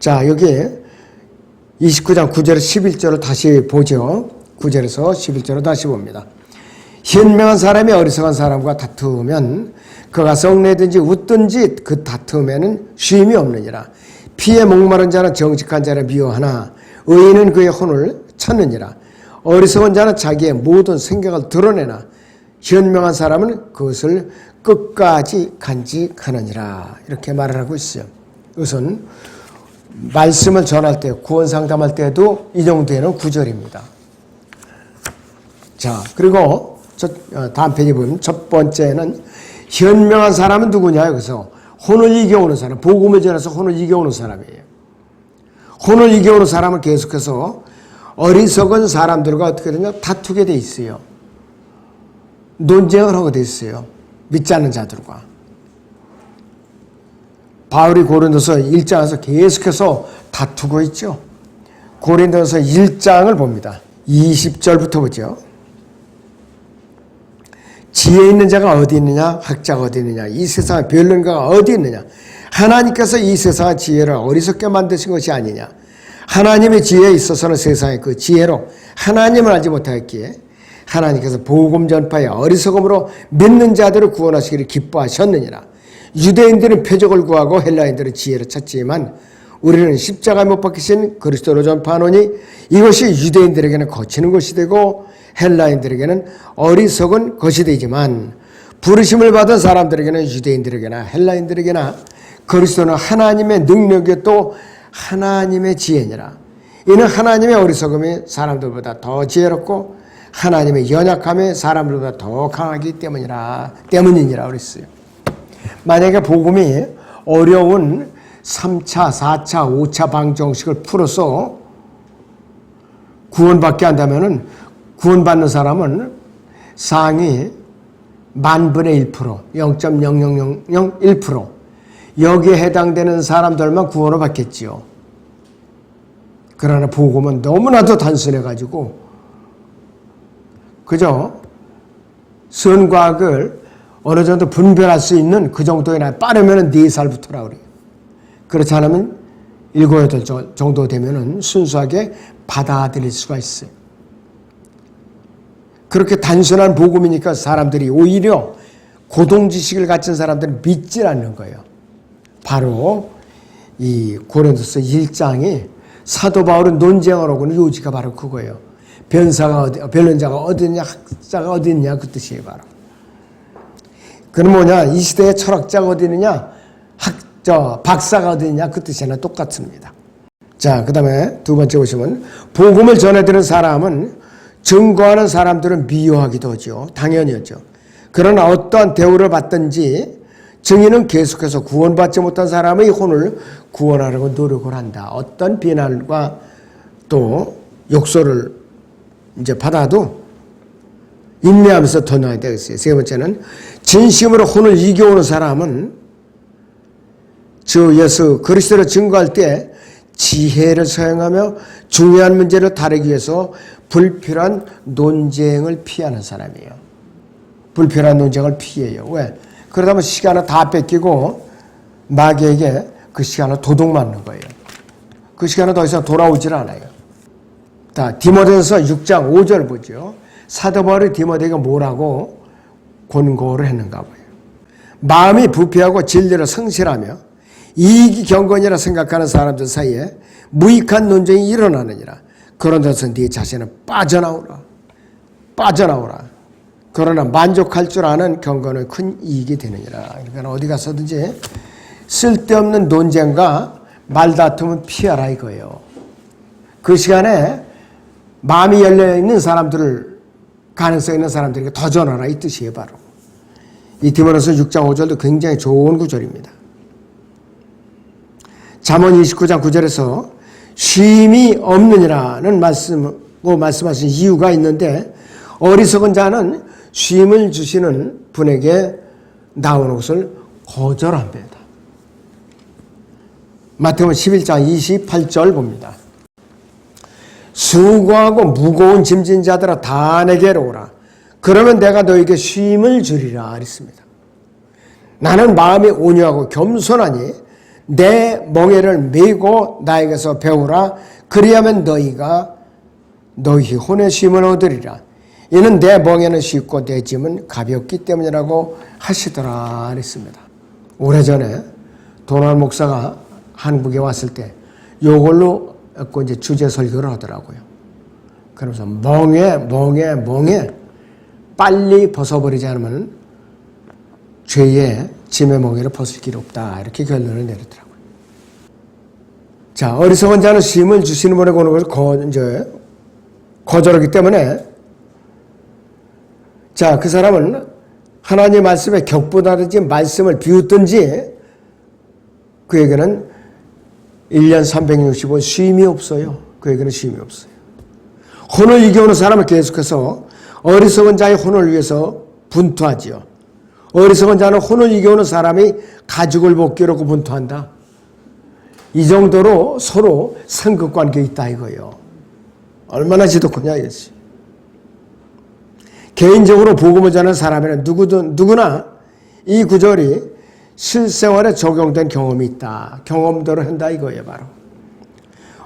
자, 여기 29장 9절에서 11절을 다시 보죠. 9절에서 11절을 다시 봅니다. 현명한 사람이 어리석은 사람과 다투면 그가 썩내든지 웃든지 그 다툼에는 쉼이 없느니라. 피에 목마른 자는 정직한 자를 미워하나 의인은 그의 혼을 찾느니라. 어리석은 자는 자기의 모든 생각을 드러내나 현명한 사람은 그것을 끝까지 간직하느니라. 이렇게 말을 하고 있어요. 우선 말씀을 전할 때, 구원 상담할 때도 인용되는 구절입니다. 자, 그리고 다음 페이지 보면 첫 번째는 현명한 사람은 누구냐? 여기서 혼을 이겨오는 사람, 복음을 전해서 혼을 이겨오는 사람이에요. 혼을 이겨오는 사람은 계속해서 어리석은 사람들과 어떻게 되냐? 다투게 돼 있어요. 논쟁을 하게 돼 있어요. 믿지 않는 자들과. 바울이 고린도서 1장에서 계속해서 다투고 있죠. 고린도서 1장을 봅니다. 20절부터 보죠. 지혜 있는 자가 어디 있느냐? 학자가 어디 있느냐? 이 세상의 변론가가 어디 있느냐? 하나님께서 이 세상의 지혜를 어리석게 만드신 것이 아니냐? 하나님의 지혜에 있어서는 세상의 그 지혜로 하나님을 알지 못하였기에 하나님께서 복음 전파에 어리석음으로 믿는 자들을 구원하시기를 기뻐하셨느니라. 유대인들은 표적을 구하고 헬라인들은 지혜를 찾지만 우리는 십자가에 못 박히신 그리스도로 전파하노니 이것이 유대인들에게는 거치는 것이 되고 헬라인들에게는 어리석은 것이 되지만 부르심을 받은 사람들에게는 유대인들에게나 헬라인들에게나 그리스도는 하나님의 능력이 또 하나님의 지혜니라. 이는 하나님의 어리석음이 사람들보다 더 지혜롭고 하나님의 연약함이 사람들보다 더 강하기 때문이니라 그랬어요. 만약에 복음이 어려운 3차, 4차, 5차 방정식을 풀어서 구원받게 한다면은 구원받는 사람은 상위 10,000분의 1%, 0.0001% 여기에 해당되는 사람들만 구원을 받겠지요. 그러나 복음은 너무나도 단순해가지고 그저 선과 악을 어느 정도 분별할 수 있는 그 정도에 빠르면 4살부터라 그래요. 그렇지 않으면 7, 8 정도 되면 순수하게 받아들일 수가 있어요. 그렇게 단순한 복음이니까 사람들이 오히려 고동지식을 가진 사람들은 믿질 않는 거예요. 바로 이 고린도서 1장이 사도 바울은 논쟁을 하고는 요지가 바로 그거예요. 변론자가 어디 있냐, 학자가 어디 있냐 그 뜻이에요. 바로. 그럼 뭐냐, 이 시대의 철학자가 어디 있느냐, 박사가 어디 있냐 그 뜻이나 똑같습니다. 자, 그 다음에 두 번째 보시면 복음을 전해드리는 사람은 증거하는 사람들은 미워하기도 하죠. 당연히였죠. 그러나 어떠한 대우를 받든지 증인은 계속해서 구원받지 못한 사람의 혼을 구원하려고 노력을 한다. 어떤 비난과 또 욕설을 이제 받아도 인내하면서 더 나아야 되겠어요. 세 번째는 진심으로 혼을 이겨오는 사람은 주 예수 그리스도를 증거할 때 지혜를 사용하며 중요한 문제를 다루기 위해서 불필요한 논쟁을 피하는 사람이에요. 불필요한 논쟁을 피해요. 왜? 그러다 보면 시간을 다 뺏기고 마귀에게 그 시간을 도둑 맞는 거예요. 그 시간은 더 이상 돌아오질 않아요. 자, 디모데전서 6장 5절 보죠. 사도 바울이 디모데에게 뭐라고 권고를 했는가 봐요. 마음이 부패하고 진리를 성실하며 이익이 경건이라 생각하는 사람들 사이에 무익한 논쟁이 일어나느니라. 그런 데서 네 자신은 빠져나오라. 그러나 만족할 줄 아는 경건은 큰 이익이 되느니라. 그러니까 어디 가서든지 쓸데없는 논쟁과 말다툼은 피하라 이거예요. 그 시간에 마음이 열려있는 사람들을, 가능성 있는 사람들에게 더 전하라 이 뜻이에요. 바로 이 디모데전서 6장 5절도 굉장히 좋은 구절입니다. 잠언 29장 9절에서 쉼이 없느니라는 말씀하신 이유가 있는데 어리석은 자는 쉼을 주시는 분에게 나오는 것을 거절합니다. 마태복음 11장 28절 봅니다. 수고하고 무거운 짐진 자들아 다 내게로 오라. 그러면 내가 너에게 쉼을 주리라 그랬습니다. 나는 마음이 온유하고 겸손하니 내 멍에를 메고 나에게서 배우라. 그리하면 너희 혼의 쉼을 얻으리라. 이는 내 멍에는 쉽고 내 짐은 가볍기 때문이라고 하시더라 그랬습니다. 오래전에 도날 목사가 한국에 왔을 때 이걸로 이제 주제 설교를 하더라고요. 그러면서 멍에 빨리 벗어버리지 않으면 죄의 짐의 멍에를 벗을 길이 없다. 이렇게 결론을 내리더라고요. 자, 어리석은 자는 쉼을 주시는 분에게 오는 것을 거절하기 때문에 자, 그 사람은 하나님의 말씀에 격분하든지 말씀을 비웃든지 그에게는 1년 365일 쉼이 없어요. 그에게는 쉼이 없어요. 혼을 이겨오는 사람은 계속해서 어리석은 자의 혼을 위해서 분투하지요. 어리석은 자는 혼을 이겨오는 사람이 가죽을 벗기려고 분투한다. 이 정도로 서로 상극관계에 있다 이거예요. 얼마나 지독하냐 이거지. 개인적으로 복음을 전하는 사람에는 누구나 이 구절이 실생활에 적용된 경험이 있다. 경험대로 한다 이거예요 바로.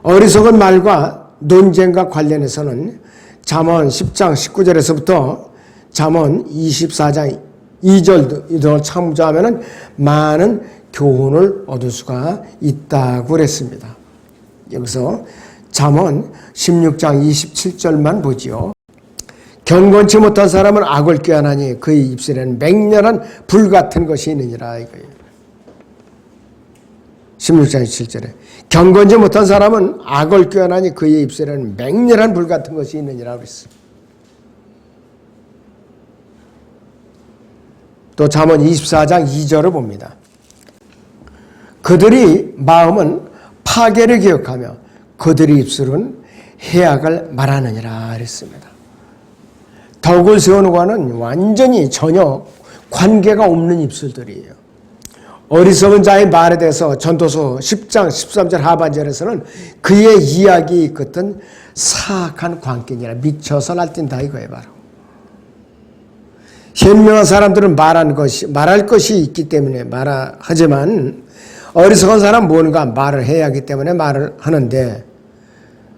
어리석은 말과 논쟁과 관련해서는 잠언 10장 19절에서부터 잠언 24장 2절도 참조하면 많은 교훈을 얻을 수가 있다고 그랬습니다. 여기서 잠언 16장 27절만 보지요. 경건치 못한 사람은 악을 꾀하나니 그의 입술에는 맹렬한 불 같은 것이 있느니라 이거예요. 16장 27절에 경건치 못한 사람은 악을 꾀하나니 그의 입술에는 맹렬한 불 같은 것이 있느니라 그랬어요. 또 잠언 24장 2절을 봅니다. 그들이 마음은 파괴를 기억하며 그들의 입술은 해악을 말하느니라 그랬습니다. 덕을 세우는 것과는 완전히 전혀 관계가 없는 입술들이에요. 어리석은 자의 말에 대해서 전도서 10장 13절 하반절에서는 그의 이야기 끝은 사악한 관계니라 미쳐서 날뛴다 이거예요 바로. 현명한 사람들은 말할 것이 있기 때문에 말하지만 어리석은 사람은 뭔가 말을 해야 하기 때문에 말을 하는데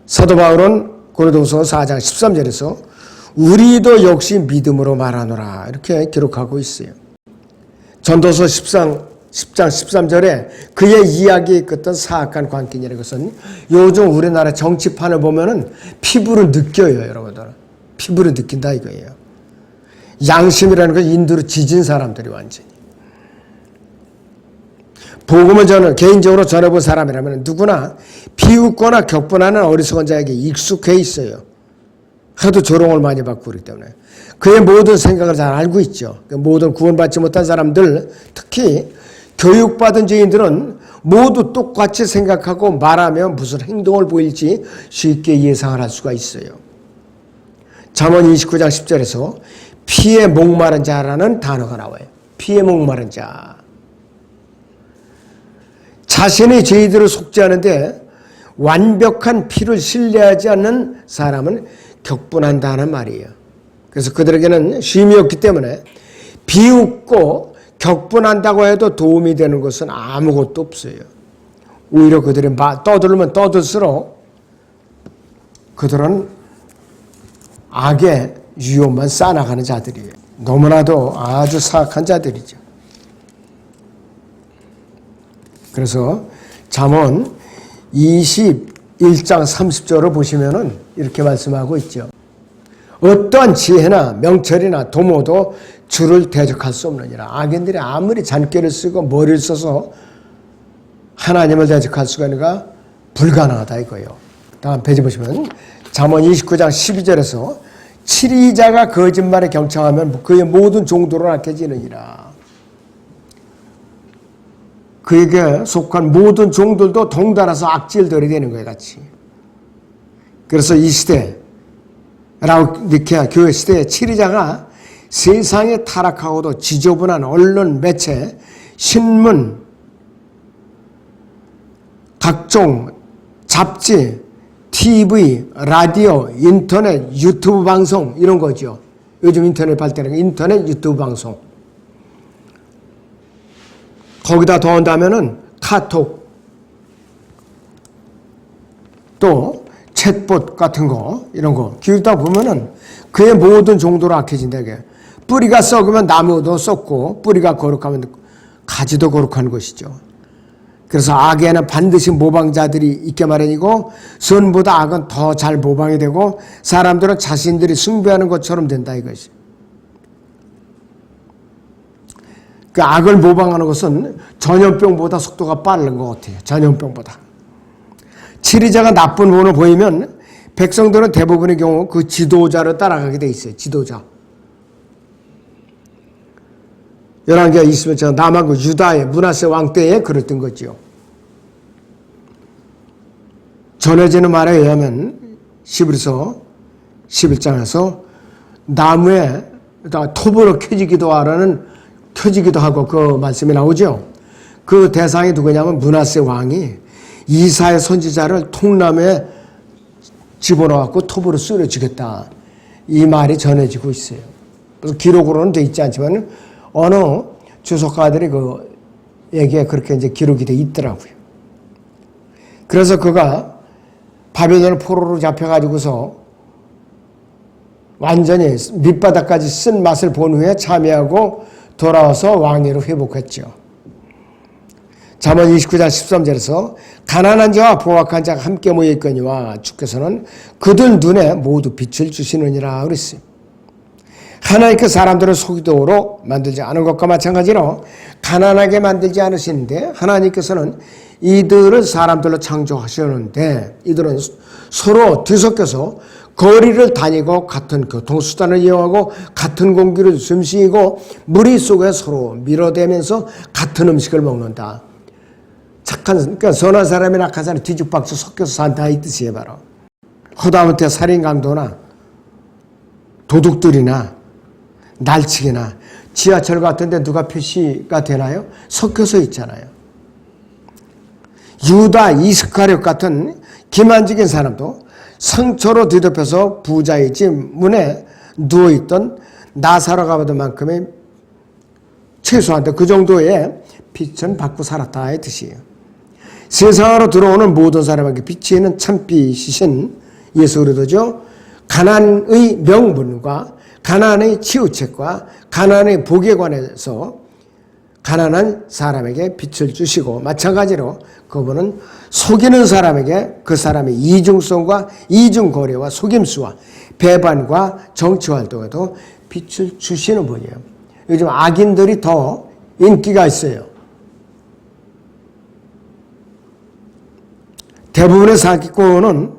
사도 바울은 고린도후서 4장 13절에서 우리도 역시 믿음으로 말하노라 이렇게 기록하고 있어요. 전도서 10장 13절에 그의 이야기의 끝은 사악한 관계니라. 것은 요즘 우리나라 정치판을 보면은 피부로 느껴요 여러분들. 피부로 느낀다 이거예요. 양심이라는 건 인두로 지진 사람들이 완전히. 복음을 저는 개인적으로 전해본 사람이라면 누구나 비웃거나 격분하는 어리석은 자에게 익숙해 있어요. 하도 조롱을 많이 받고 그렇기 때문에. 그의 모든 생각을 잘 알고 있죠. 모든 구원받지 못한 사람들, 특히 교육받은 죄인들은 모두 똑같이 생각하고 말하면 무슨 행동을 보일지 쉽게 예상을 할 수가 있어요. 잠언 29장 10절에서 피에 목마른 자라는 단어가 나와요. 피에 목마른 자. 자신의 죄들을 속죄하는데 완벽한 피를 신뢰하지 않는 사람은 격분한다는 말이에요. 그래서 그들에게는 쉼이 없기 때문에 비웃고 격분한다고 해도 도움이 되는 것은 아무것도 없어요. 오히려 그들이 떠들면 떠들수록 그들은 악의 유혹만 쌓아나가는 자들이에요. 너무나도 아주 사악한 자들이죠. 그래서 잠언 21장 30절을 보시면은 이렇게 말씀하고 있죠. 어떠한 지혜나 명철이나 도모도 주를 대적할 수 없느니라. 악인들이 아무리 잔꾀를 쓰고 머리를 써서 하나님을 대적할 수가 있는가 불가능하다 이거예요. 다음 페이지 보시면 잠언 29장 12절에서 치리자가 거짓말에 경청하면 그의 모든 종도로 약해지느니라. 그에게 속한 모든 종들도 동달아서 악질들이 되는 거예요 같이. 그래서 이 시대 라우디케아 교회 시대의 치리자가 세상에 타락하고도 지저분한 언론, 매체, 신문, 각종 잡지, TV, 라디오, 인터넷, 유튜브 방송 이런 거죠. 요즘 인터넷 발달한 인터넷, 유튜브 방송. 거기다 더한다면은 카톡, 또 챗봇 같은 거, 이런 거 기르다 보면은 그의 모든 종도로 악해진다. 이게 뿌리가 썩으면 나무도 썩고, 뿌리가 거룩하면 가지도 거룩한 것이죠. 그래서 악에는 반드시 모방자들이 있게 마련이고, 선보다 악은 더 잘 모방이 되고, 사람들은 자신들이 숭배하는 것처럼 된다 이것이. 그 악을 모방하는 것은 전염병보다 속도가 빠른 것 같아요. 전염병보다. 치리자가 나쁜 본을 보이면 백성들은 대부분의 경우 그 지도자를 따라가게 돼 있어요. 지도자. 11개가 있으면 제가 남한 그 유다의 므낫세 왕 때에 그랬던 거지요. 전해지는 말에 의하면 히브리서 11장에서 나무에 톱으로 켜지기도 하고 그 말씀이 나오죠. 그 대상이 누구냐면 므낫세 왕이 이사의 선지자를 통나무에 집어넣어갖고 톱으로 쑤려 죽였다. 이 말이 전해지고 있어요. 그래서 기록으로는 돼 있지 않지만 어느 주석가들이 그 얘기에 그렇게 이제 기록이 돼 있더라고요. 그래서 그가 바벨론 포로로 잡혀가지고서 완전히 밑바닥까지 쓴 맛을 본 후에 참여하고 돌아와서 왕위로 회복했죠. 잠언 29장 13절에서 가난한 자와 포악한 자가 함께 모여 있거니와 주께서는 그들 눈에 모두 빛을 주시느니라 그랬어요. 하나님께 사람들을 소기도로 만들지 않은 것과 마찬가지로 가난하게 만들지 않으시는데, 하나님께서는 이들을 사람들로 창조하셨는데 이들은 서로 뒤섞여서 거리를 다니고 같은 교통수단을 이용하고 같은 공기를 숨쉬고 무리 속에 서로 밀어대면서 같은 음식을 먹는다. 그러니까 선한 사람이나 악한 사람이 뒤죽박죽 섞여서 산다 이 뜻이에요. 바로 허다못해 살인 강도나 도둑들이나 날치기나 지하철 같은 데 누가 표시가 되나요? 섞여서 있잖아요. 유다 이스카리ot 같은 기만적인 사람도 상처로 뒤덮여서 부자의 집 문에 누워있던 나사로가 받은 만큼의 최소한 그 정도의 빛은 받고 살았다 이 뜻이에요. 세상으로 들어오는 모든 사람에게 빛이 있는 참빛이신 예수 그리스도죠. 가난의 명분과 가난의 치유책과 가난의 복에 관해서 가난한 사람에게 빛을 주시고, 마찬가지로 그분은 속이는 사람에게 그 사람의 이중성과 이중거래와 속임수와 배반과 정치활동에도 빛을 주시는 분이에요. 요즘 악인들이 더 인기가 있어요. 대부분의 사기꾼은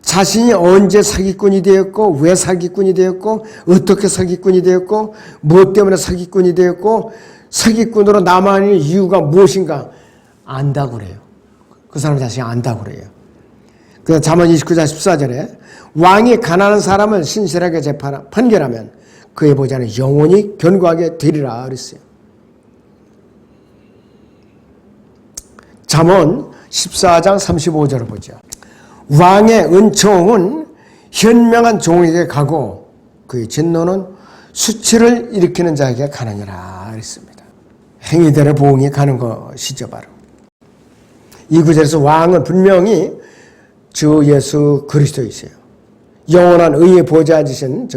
자신이 언제 사기꾼이 되었고, 왜 사기꾼이 되었고, 어떻게 사기꾼이 되었고, 무엇 때문에 사기꾼이 되었고, 사기꾼으로 남아있는 이유가 무엇인가 안다고 그래요. 그 사람 자신이 안다고 그래요. 그래서 잠언 29장 14절에 왕이 가난한 사람을 신실하게 판결하면 그의 보좌는 영원히 견고하게 되리라 그랬어요. 잠언 14장 35절을 보죠. 왕의 은총은 현명한 종에게 가고 그의 진노는 수치를 일으키는 자에게 가느니라 그랬습니다. 행위대로 보응이 가는 것이죠. 바로 이 구절에서 왕은 분명히 주 예수 그리스도이세요. 영원한 의의 보좌에 지신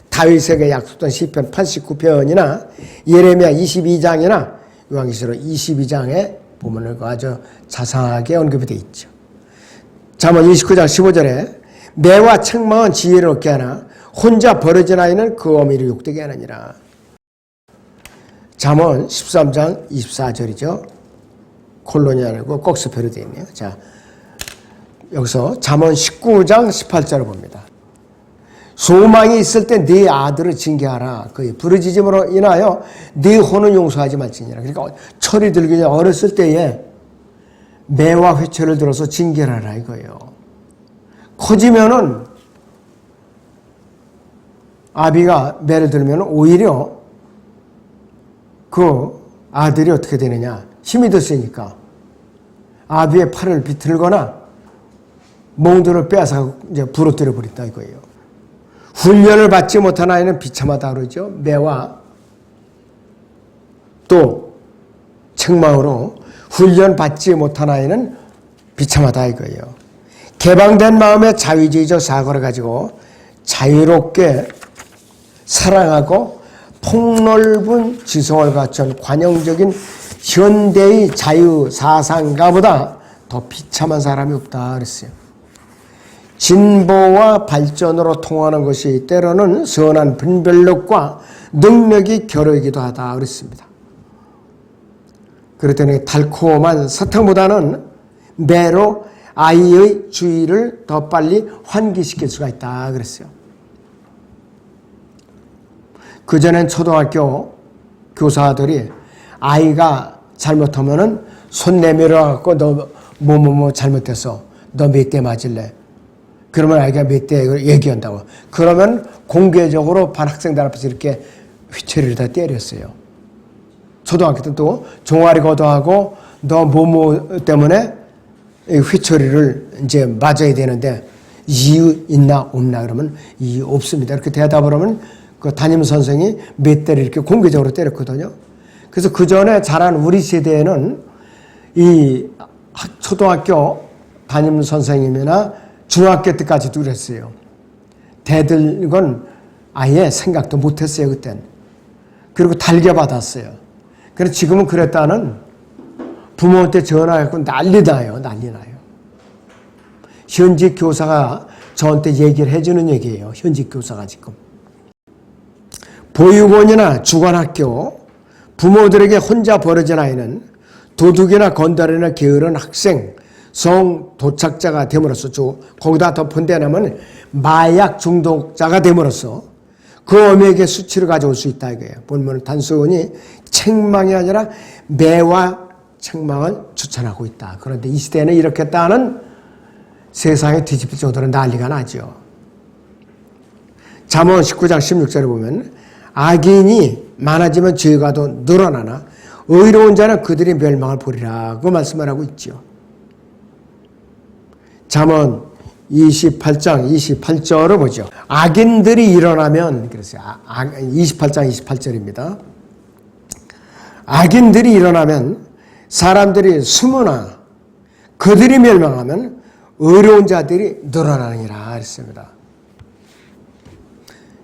다윗에게 약속된 시편 89편이나 예레미야 22장이나 요한계시록 22장에 보면 아주 자세하게 언급이 되어 있죠. 잠언 29장 15절에 매와 책망은 지혜를 얻게 하나 혼자 버려진 아이는 그 어미를 욕되게 하느니라. 잠언 13장 24절이죠. 콜론이 아니고 꼭스페로 되어 있네요. 자, 여기서 잠언 19장 18절을 봅니다. 소망이 있을 때 네 아들을 징계하라. 그의 부르짖음으로 인하여 네 혼은 용서하지 말지니라. 그러니까 철이 들기 전에 어렸을 때에 매와 회초를 들어서 징계를 하라 이거예요. 커지면은 아비가 매를 들면 오히려 그 아들이 어떻게 되느냐, 힘이 더 세니까 아비의 팔을 비틀거나 몽둥이를 빼앗아 이제 부러뜨려 버린다 이거예요. 훈련을 받지 못한 아이는 비참하다 그러죠. 매와 또 책망으로 훈련받지 못한 아이는 비참하다 이거예요. 개방된 마음의 자유주의적 사고를 가지고 자유롭게 사랑하고 폭넓은 지성을 갖춘 관용적인 현대의 자유 사상가보다 더 비참한 사람이 없다 그랬어요. 진보와 발전으로 통하는 것이 때로는 선한 분별력과 능력이 겨루기도 하다 그랬습니다. 그랬더니 달콤한 사탕보다는 매로 아이의 주의를 더 빨리 환기시킬 수가 있다 그랬어요. 그전엔 초등학교 교사들이 아이가 잘못하면은 손 내밀어 갖고 너 뭐뭐뭐 잘못했어. 너 몇 대 맞을래? 그러면 아이가 몇 대 얘기한다고. 그러면 공개적으로 반 학생들 앞에서 이렇게 휘처리를 다 때렸어요. 초등학교 때 또 종아리 걷어하고 너 뭐뭐 때문에 휘처리를 이제 맞아야 되는데 이유 있나 없나 그러면 이유 없습니다. 이렇게 대답을 하면 그 담임 선생이 몇 대를 이렇게 공개적으로 때렸거든요. 그래서 그 전에 자란 우리 세대에는 이 초등학교 담임 선생님이나 중학교 때까지도 그랬어요. 대들건 아예 생각도 못했어요 그땐. 그리고 달게 받았어요. 그래서 지금은 그랬다는 부모한테 전화해서 난리 나요. 현직 교사가 저한테 얘기를 해주는 얘기예요. 현직 교사가 지금. 보육원이나 주관학교, 부모들에게 혼자 버려진 아이는 도둑이나 건달이나 게으른 학생, 성 도착자가 됨으로써 거기다 더 본대냐면 마약 중독자가 됨으로써 그 어미에게 수치를 가져올 수 있다 이거예요. 본문은 단순히 책망이 아니라 매와 책망을 추천하고 있다. 그런데 이 시대에는 이렇게 했다는 세상에 뒤집힐 정도로 난리가 나죠. 잠언 19장 16절에 보면 악인이 많아지면 죄가 더 늘어나나 의로운 자는 그들이 멸망을 보리라고 말씀을 하고 있죠. 잠언 28장 28절을 보죠. 악인들이 일어나면 그랬어요. 28장 28절입니다. 악인들이 일어나면 사람들이 숨으나 그들이 멸망하면 의로운 자들이 늘어나느니라 했습니다.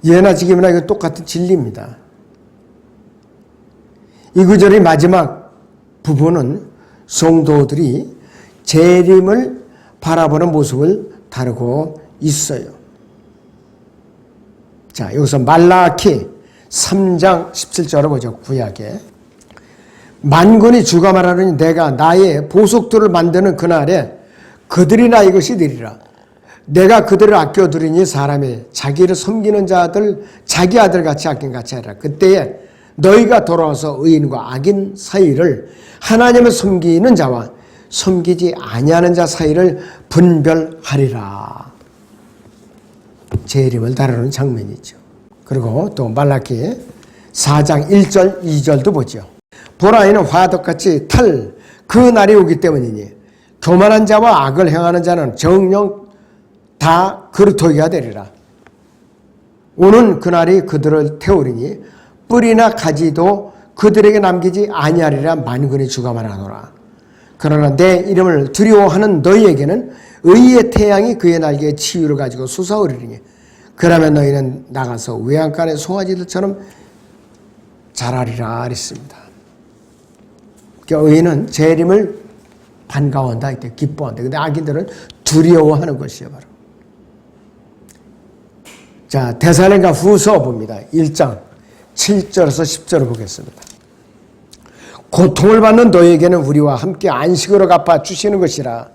예나 지금이나 이거 똑같은 진리입니다. 이 구절의 마지막 부분은 성도들이 재림을 바라보는 모습을 다루고 있어요. 자, 여기서 말라키 3장 17절을 보죠. 구약에. 만군이 주가 말하느니 내가 나의 보속들을 만드는 그날에 그들이 나의 것이 되리라. 내가 그들을 아껴두리니 사람이 자기를 섬기는 자들 자기 아들같이 아낀같이 하리라. 그때에 너희가 돌아와서 의인과 악인 사이를 하나님을 섬기는 자와 섬기지 아니하는 자 사이를 분별하리라. 재림을 다루는 장면이죠. 그리고 또 말라키 4장 1절 2절도 보죠. 보라 이는 화덕같이 탈 그 날이 오기 때문이니 교만한 자와 악을 행하는 자는 정녕 다 그루터기가 되리라. 오는 그날이 그들을 태우리니 뿌리나 가지도 그들에게 남기지 아니하리라. 만군의 주가 말하노라. 그러나 내 이름을 두려워하는 너희에게는 의의 태양이 그의 날개에 치유를 가지고 솟아오르리니 그러면 너희는 나가서 외양간의 송아지들처럼 자라리라 했습니다. 그러니까 의인은 재림을 반가워한다, 기뻐한다. 근데 악인들은 두려워하는 것이에요, 바로. 자, 데살로니가 후서 봅니다. 1장 7절에서 10절을 보겠습니다. 고통을 받는 너에게는 우리와 함께 안식으로 갚아 주시는 것이라.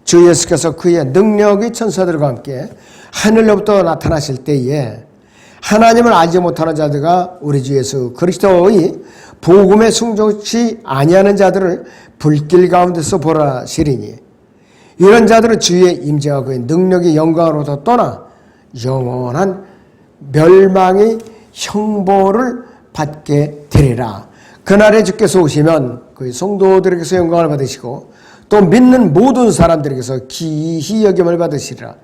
주 예수께서 그의 능력의 천사들과 함께 하늘로부터 나타나실 때에 하나님을 알지 못하는 자들과 우리 주 예수 그리스도의 복음에 순종치 아니하는 자들을 불길 가운데서 보라시리니 이런 자들은 주의 임재와 그의 능력의 영광으로부터 떠나 영원한 멸망의 형벌을 받게 되리라. 그날에 주께서 오시면 그 성도들에게서 영광을 받으시고 또 믿는 모든 사람들에게서 기히 여김을 받으시리라.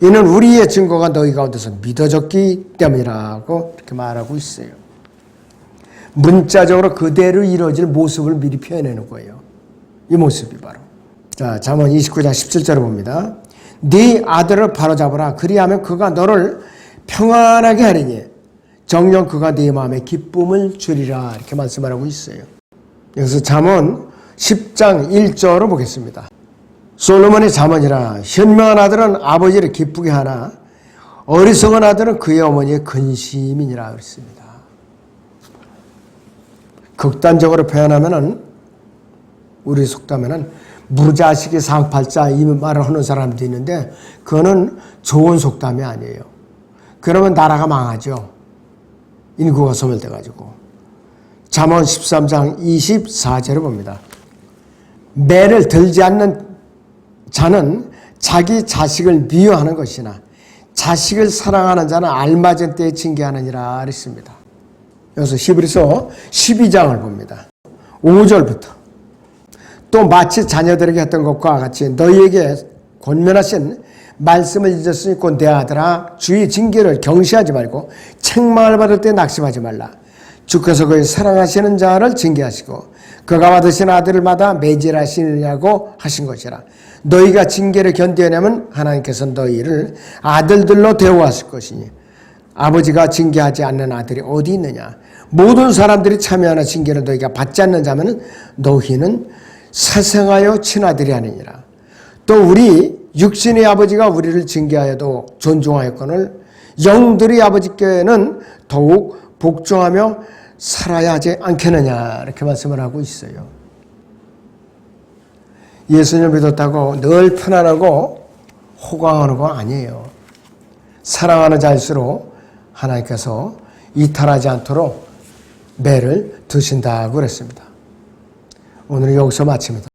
이는 우리의 증거가 너희 가운데서 믿어졌기 때문이라고 이렇게 말하고 있어요. 문자적으로 그대로 이루어질 모습을 미리 표현해 놓은 거예요. 이 모습이 바로. 자, 잠언 29장 17절을 봅니다. 네 아들을 바로잡으라. 그리하면 그가 너를 평안하게 하리니 정녕 그가 네 마음에 기쁨을 주리라. 이렇게 말씀하고 있어요. 여기서 잠언 10장 1절을 보겠습니다. 솔로몬의 잠언이라. 현명한 아들은 아버지를 기쁘게 하나 어리석은 아들은 그의 어머니의 근심이니라 그랬습니다. 극단적으로 표현하면은 우리 속담에는 무자식이 상팔자 이 말을 하는 사람도 있는데 그거는 좋은 속담이 아니에요. 그러면 나라가 망하죠. 인구가 소멸돼가지고. 잠언 13장 24절을 봅니다. 매를 들지 않는 자는 자기 자식을 미워하는 것이나 자식을 사랑하는 자는 알맞은 때에 징계하느니라 그랬습니다. 여기서 히브리서 12장을 봅니다. 5절부터 또 마치 자녀들에게 했던 것과 같이 너희에게 권면하신 말씀을 잊었으니 곧 내 아들아 주의 징계를 경시하지 말고 책망을 받을 때 낙심하지 말라. 주께서 그의 사랑하시는 자를 징계하시고 그가 받으신 아들마다 매질하시느냐고 하신 것이라. 너희가 징계를 견뎌내면 하나님께서 너희를 아들들로 대우하실 것이니 아버지가 징계하지 않는 아들이 어디 있느냐. 모든 사람들이 참여하는 징계를 너희가 받지 않는 자면 너희는 사생하여 친아들이 아니니라. 또 우리 육신의 아버지가 우리를 징계하여도 존중하였거늘 영들의 아버지께는 더욱 복종하며 살아야 하지 않겠느냐. 이렇게 말씀을 하고 있어요. 예수님을 믿었다고 늘 편안하고 호강하는 거 아니에요. 사랑하는 자일수록 하나님께서 이탈하지 않도록 매를 드신다고 그랬습니다. 오늘은 여기서 마칩니다.